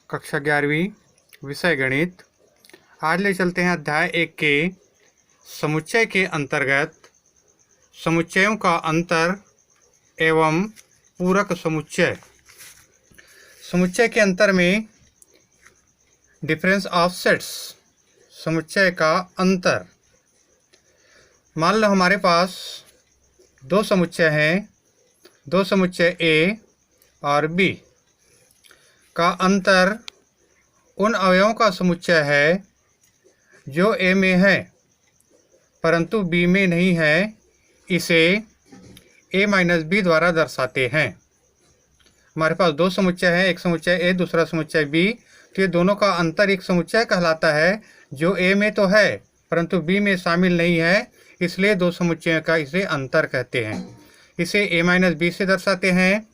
कक्षा 11वीं विषय गणित। आज ले चलते हैं अध्याय 1 के समुच्चय के अंतर्गत समुच्चयों का अंतर एवं पूरक समुच्चय। समुच्चय के अंतर में डिफरेंस ऑफ सेट्स, समुच्चय का अंतर। मान लो हमारे पास दो समुच्चय हैं, दो समुच्चय ए और बी का अंतर उन अवयवों का समुच्चय है जो ए में है परंतु बी में नहीं है। इसे ए माइनस बी द्वारा दर्शाते हैं। हमारे पास दो समुच्चय हैं, एक समुच्चय ए दूसरा समुच्चय बी। तो ये दोनों का अंतर एक समुच्चय कहलाता है जो ए में तो है परंतु बी में शामिल नहीं है, इसलिए दो समुच्चयों का इसे अंतर कहते हैं। इसे ए माइनस बी से दर्शाते हैं।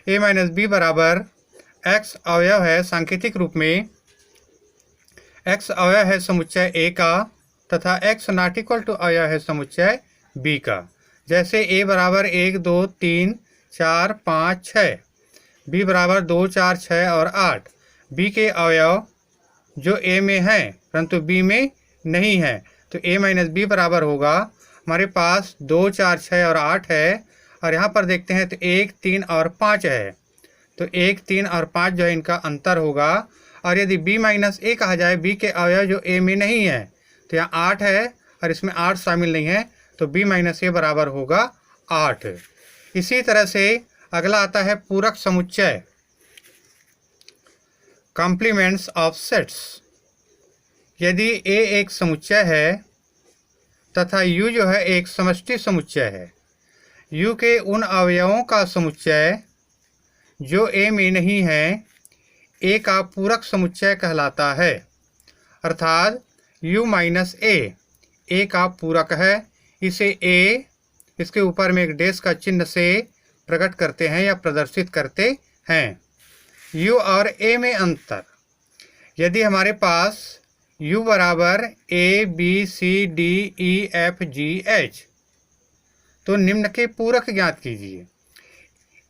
ए माइनस बी बराबर एक्स अवयव है, सांकेतिक रूप में एक्स अवयव है समुच्चय ए का तथा एक्स नॉट इक्वल टू अवयव है समुच्चय बी का। जैसे ए बराबर 1 2 3 4 5 6, बी बराबर 2 4 6 और 8। बी के अवयव जो ए में है परंतु बी में नहीं है, तो ए माइनस बी बराबर होगा, हमारे पास 2 4 6 और 8 है और यहाँ पर देखते हैं तो 1 3 और 5 है, तो 1 3 और 5 जो है इनका अंतर होगा। और यदि b माइनस ए कहा जाए, b के अवयव जो a में नहीं है, तो यहाँ 8 है और इसमें 8 शामिल नहीं है, तो b माइनस ए बराबर होगा 8। इसी तरह से अगला आता है पूरक समुच्चय, कॉम्प्लीमेंट्स ऑफ सेट्स। यदि a एक समुच्चय है तथा u जो है एक समष्टि समुच्चय है, u के उन अवयवों का समुच्चय जो a में नहीं है a का पूरक समुच्चय कहलाता है। अर्थात u माइनस a का पूरक है। इसे a इसके ऊपर में एक डैश का चिन्ह से प्रकट करते हैं या प्रदर्शित करते हैं। u और a में अंतर। यदि हमारे पास u बराबर a b c d e f g h, तो निम्न के पूरक ज्ञात कीजिए।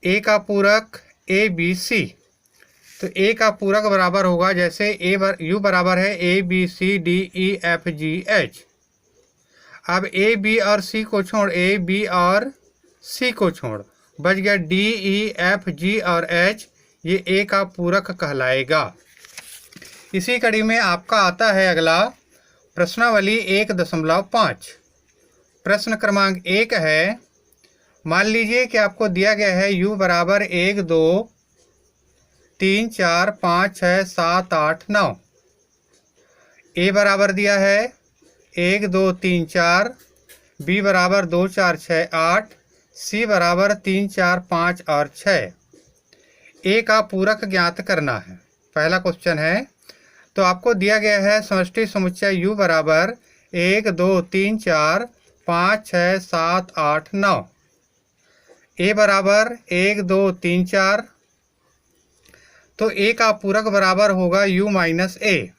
a का पूरक a b c, तो a का पूरक बराबर होगा, जैसे u बराबर है a b c d e f g h। अब a b और c को छोड़, a b और c को छोड़, बच गया d e f g और h, ये a का पूरक कहलाएगा। इसी कड़ी में आपका आता है अगला प्रश्नावली 1.5। प्रश्न क्रमांक 1 है, मान लीजिए कि आपको दिया गया है u बराबर 1 2 3 4 5 6 7 8 9। a बराबर दिया है 1 2 3 4, b बराबर 2 4 6 8, c बराबर 3 4 5 और 6। a का पूरक ज्ञात करना है। पहला क्वेश्चन है, तो आपको दिया गया है समष्टि समुच्चय u बराबर 1 2 3 4 5 6 7 8 9। a बराबर 1 2 3 4, तो a का पूरक बराबर होगा u माइनस ए।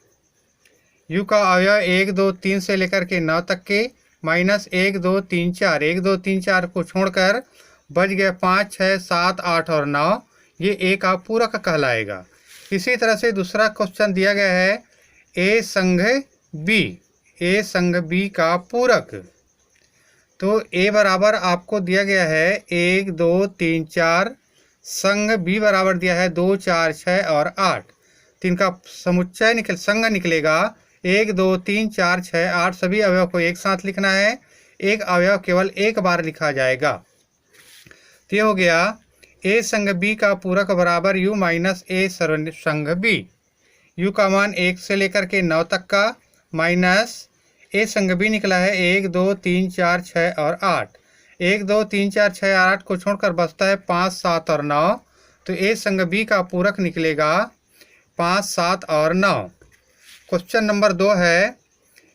u का अवयव 1 2 3 से लेकर के 9 तक के, माइनस 1 2 3 4, 1 2 3 4 को छोड़कर बच गया 5 6 7 8 और 9, ये a का पूरक कहलाएगा। इसी तरह से दूसरा क्वेश्चन दिया गया है a संग b, a संग b का पूरक। तो a बराबर आपको दिया गया है 1 2 3 4, संग b बराबर दिया है 2 4 6 और 8। तो इनका समुच्चय संग निकलेगा 1 2 3 4 6 8। सभी अवयव को एक साथ लिखना है, एक अवयव केवल एक बार लिखा जाएगा। तो ये हो गया a संग b का पूरक बराबर u माइनस ए संग b। u का मान 1 से लेकर के 9 तक का, माइनस a संग b निकला है 1 2 3 4 6 और 8। 1 2 3 4 6 और 8 को छोड़कर बचता है 5 7 और 9, तो a संग b का पूरक निकलेगा 5 7 और 9। क्वेश्चन नंबर 2 है,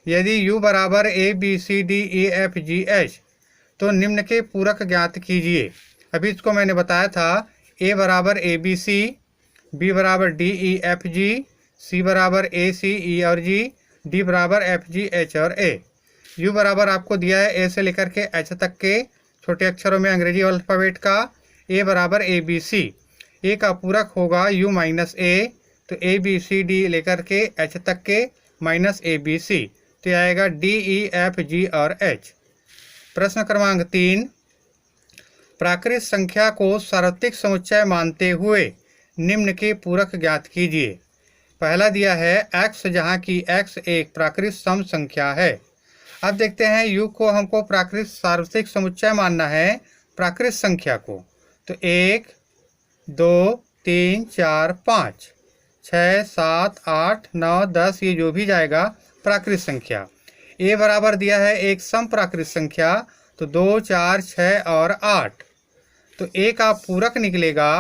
यदि u बराबर a b c d e f g h, तो निम्न के पूरक ज्ञात कीजिए। अभी इसको मैंने बताया था, a बराबर a b c, b बराबर d e f g, c बराबर a c e और g, d बराबर f g h और a। u बराबर आपको दिया है a से लेकर के h तक के छोटे अक्षरों में अंग्रेजी अल्फ़ाबेट का, a बराबर a b c। a का पूरक होगा u माइनस ए तो ए बी सी डी लेकर के एच तक के माइनस ए बी सी, तो आएगा डी ई एफ जी और एच। प्रश्न क्रमांक 3, प्राकृत संख्या को सार्वत्रिक समुच्चय मानते हुए निम्न के पूरक ज्ञात कीजिए। पहला दिया है x, जहाँ की x एक प्राकृत सम संख्या है। अब देखते हैं u को हमको प्राकृत सार्वत्रिक समुच्चय मानना है प्राकृत संख्या को, तो 1 2 3 4 5 6 7 8 9 10 ये जो भी जाएगा प्राकृत संख्या। a बराबर दिया है एक सम प्राकृत संख्या, तो 2 4 6 और 8, तो a का पूरक निकलेगा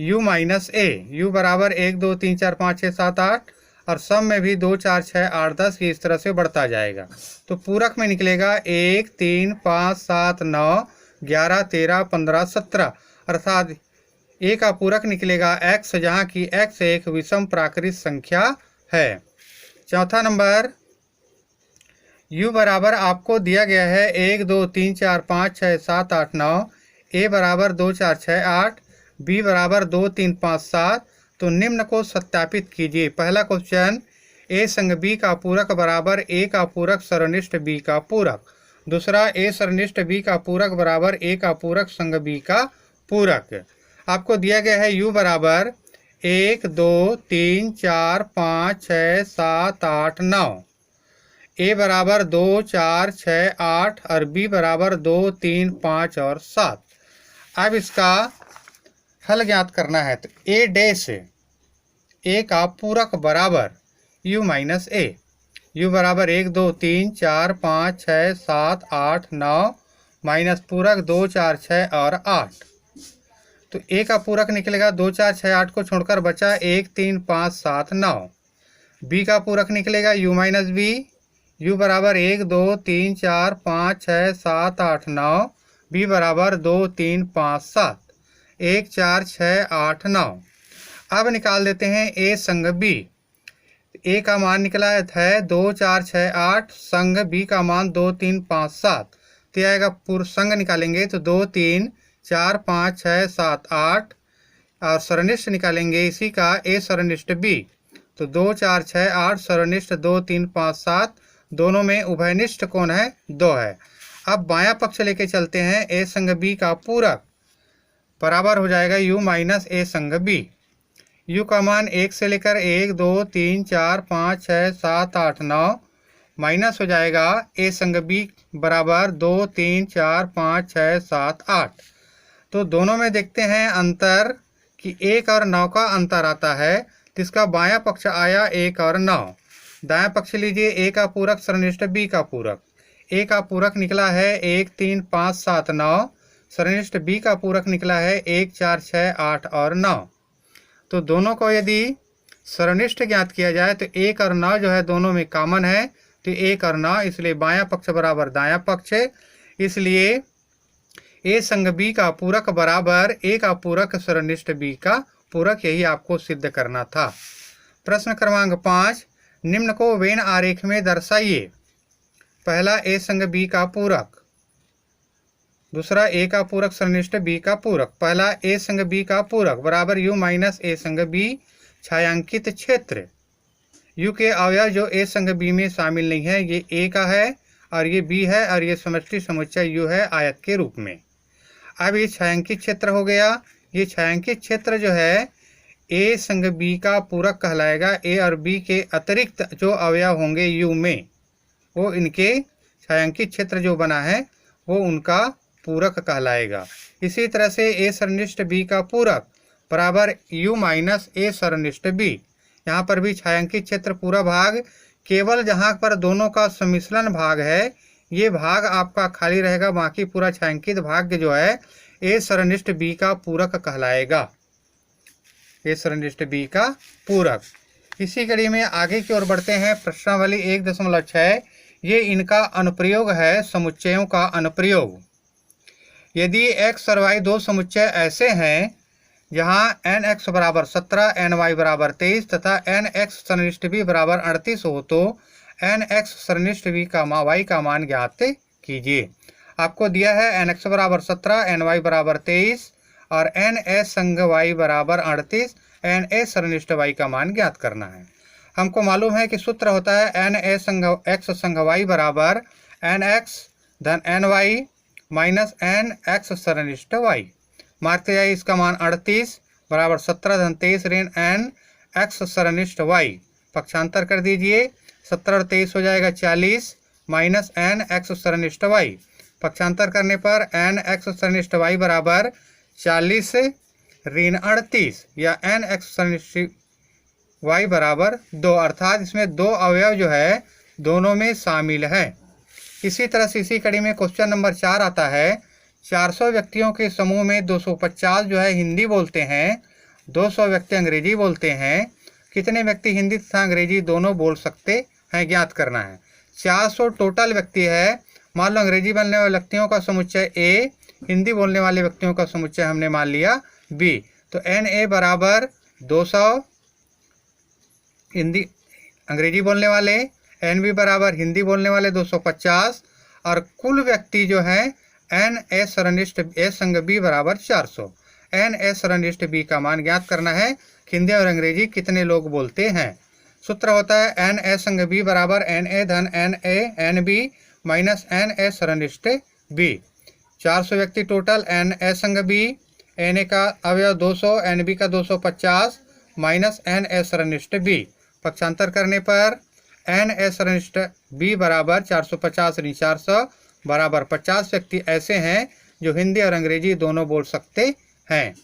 u माइनस a। u बराबर 1 2 3 4 5 6 7 8 और सम में भी 2 4 6 8 10 ये इस तरह से बढ़ता जाएगा। तो पूरक में निकलेगा 1 3 5 7 9 11 13 15 17, अर्थात a का पूरक निकलेगा x, जहाँ की x एक विषम प्राकृत संख्या है। चौथा नंबर, u बराबर आपको दिया गया है 1 2 3 4 5 6 7 8 9, a बराबर 2 4 6 8, b बराबर 2 3 5 7, तो निम्न को सत्यापित कीजिए। पहला क्वेश्चन, a संग b का पूरक बराबर a का पूरक सर्वनिष्ठ b का पूरक। दूसरा, a सर्वनिष्ठ b का पूरक बराबर a का पूरक संग b का पूरक। आपको दिया गया है u बराबर 1 2 3 4 5 6 7 8 9, a बराबर 2 4 6 8 और b बराबर 2 3 5 और 7। अब इसका हल ज्ञात करना है, तो a डैश a का पूरक बराबर u माइनस a। u बराबर 1 2 3 4 5 6 7 8 9 माइनस पूरक 2 4 6 और 8, तो a का पूरक निकलेगा 2 4 6 8 को छोड़कर बचा 1 3 5 7 9। b का पूरक निकलेगा u माइनस b। u बराबर 1 2 3 4 5 6 7 8 9, b बराबर 2 3 5 7, 1 4 6 8 9। अब निकाल देते हैं a संग b। a का मान निकला है 2 4 6 8, संग b का मान 2 3 5 7, तो आएगा पूर्व संग निकालेंगे तो 2 3 4 5 6 7 8, और सर्वनिष्ठ निकालेंगे इसी का a सर्वनिष्ठ b, तो 2 4 6 8 सर्वनिष्ठ 2 3 5 7, दोनों में उभयनिष्ठ कौन है 2 है। अब बायां पक्ष लेके चलते हैं, a संग b का पूरक बराबर हो जाएगा u माइनस a संग b। u का मान 1 से लेकर 1 2 3 4 5 6 7 8 9 माइनस हो जाएगा a संग b बराबर 2 3 4 5 6 7 8। तो दोनों में देखते हैं अंतर कि 1 और 9 का अंतर आता है, तो इसका बायां पक्ष आया 1 और 9। दायां पक्ष लीजिए, a का पूरक सर्वनिष्ठ b का पूरक। a का पूरक निकला है 1 3 5 7 9, सर्वनिष्ठ b का पूरक निकला है 1 4 6 8 और 9। तो दोनों को यदि सर्वनिष्ठ ज्ञात किया जाए तो 1 और 9 जो है दोनों में कॉमन है, तो 1 और 9, इसलिए बायां पक्ष बराबर दायां पक्ष, इसलिए a संग b का पूरक बराबर a का पूरक सर्वनिष्ठ b का पूरक, यही आपको सिद्ध करना था। प्रश्न क्रमांक 5, निम्न को वेन आरेख में दर्शाइए। पहला, a संग b का पूरक। दूसरा, a का पूरक सर्वनिष्ठ b का पूरक। पहला, a संग b का पूरक बराबर u माइनस a संग b छायांकित क्षेत्र। u के अवयव जो a संग b में शामिल नहीं है, ये a का है और ये b है, और ये समष्टि समुच्चय u है आयत के रूप में। अब ये छायांकित क्षेत्र हो गया। ये छायांकित क्षेत्र जो है a संग b का पूरक कहलाएगा। a और b के अतिरिक्त जो अवयव होंगे u में, वो इनके छायांकित क्षेत्र जो बना है वो उनका पूरक कहलाएगा। इसी तरह से a सर्वनिष्ठ b का पूरक बराबर u माइनस a सर्वनिष्ठ b। यहाँ पर भी छायांकित क्षेत्र पूरा भाग, केवल जहाँ पर दोनों का सम्मिश्रण भाग है ये भाग आपका खाली रहेगा, बाकी पूरा छायांकित भाग जो है a सर्वनिष्ठ b का पूरक कहलाएगा। a सर्वनिष्ठ b का पूरक। इसी कड़ी में आगे की ओर बढ़ते हैं। प्रश्नावली 1.6, ये इनका अनुप्रयोग है, समुच्चयों का अनुप्रयोग। यदि x और y दो समुच्चय ऐसे हैं जहाँ nx बराबर 17, ny बराबर 23 तथा nx सर्वनिष्ठ b बराबर 38 हो, तो nx सर्वनिष्ठ b का y का मान ज्ञात कीजिए। आपको दिया है nx बराबर 17, ny बराबर 23 और ns संग y बराबर 38, एन ए सरनिष्ठ वाई का मान ज्ञात करना है। हमको मालूम है कि सूत्र होता है एन ए संग एक्स संग वाई बराबर एन एक्स धन N Y minus N X सरनिष्ठ वाई। मारते जाइए, इसका मान 38 बराबर 17 धन 23 ऋण एन एक्स सरनिष्ठ वाई। पक्षांतर कर दीजिए, 17 और 23 हो जाएगा 40 माइनस एन एक्स सरनिष्ठ वाई। पक्षांतर करने पर एन एक्स सरनिष्ठ वाई बराबर 40 ऋण 38 या एन एक्स सरनिष्ठ वाई बराबर 2, अर्थात इसमें 2 अवयव जो है दोनों में शामिल है। इसी तरह से इसी कड़ी में क्वेश्चन नंबर 4 आता है, 400 व्यक्तियों के समूह में 250 जो है हिंदी बोलते हैं, 200 व्यक्ति अंग्रेजी बोलते हैं। कितने व्यक्ति हिंदी तथा अंग्रेजी दोनों बोल सकते हैं ज्ञात करना है। 400 टोटल व्यक्ति है। मान लो अंग्रेजी बोलने वाले व्यक्तियों का समुच्चय ए, हिंदी बोलने वाले व्यक्तियों का समुच्चय हमने मान लिया बी। तो एन ए बराबर 200 हिंदी अंग्रेजी बोलने वाले, एन बी बराबर हिंदी बोलने वाले 250 और कुल व्यक्ति जो है एन ए सरनिष्ठ ए संग बी बराबर 400। एन ए सरनिष्ठ बी का मान ज्ञात करना है। हिंदी और अंग्रेजी कितने लोग बोलते हैं। सूत्र होता है एन ए संग बी बराबर एन ए धन N A N B minus N A सरनिष्ठ बी। 400 व्यक्ति टोटल, एन ए संग बी, एन ए का अवयव 200, एन बी का 250 माइनस एन ए सरनिष्ठ बी। पक्षांतर करने पर एन ए सरनिष्ठ बी बराबर 450 ऋण 400 बराबर 50 व्यक्ति ऐसे हैं जो हिंदी और अंग्रेजी दोनों बोल सकते हैं।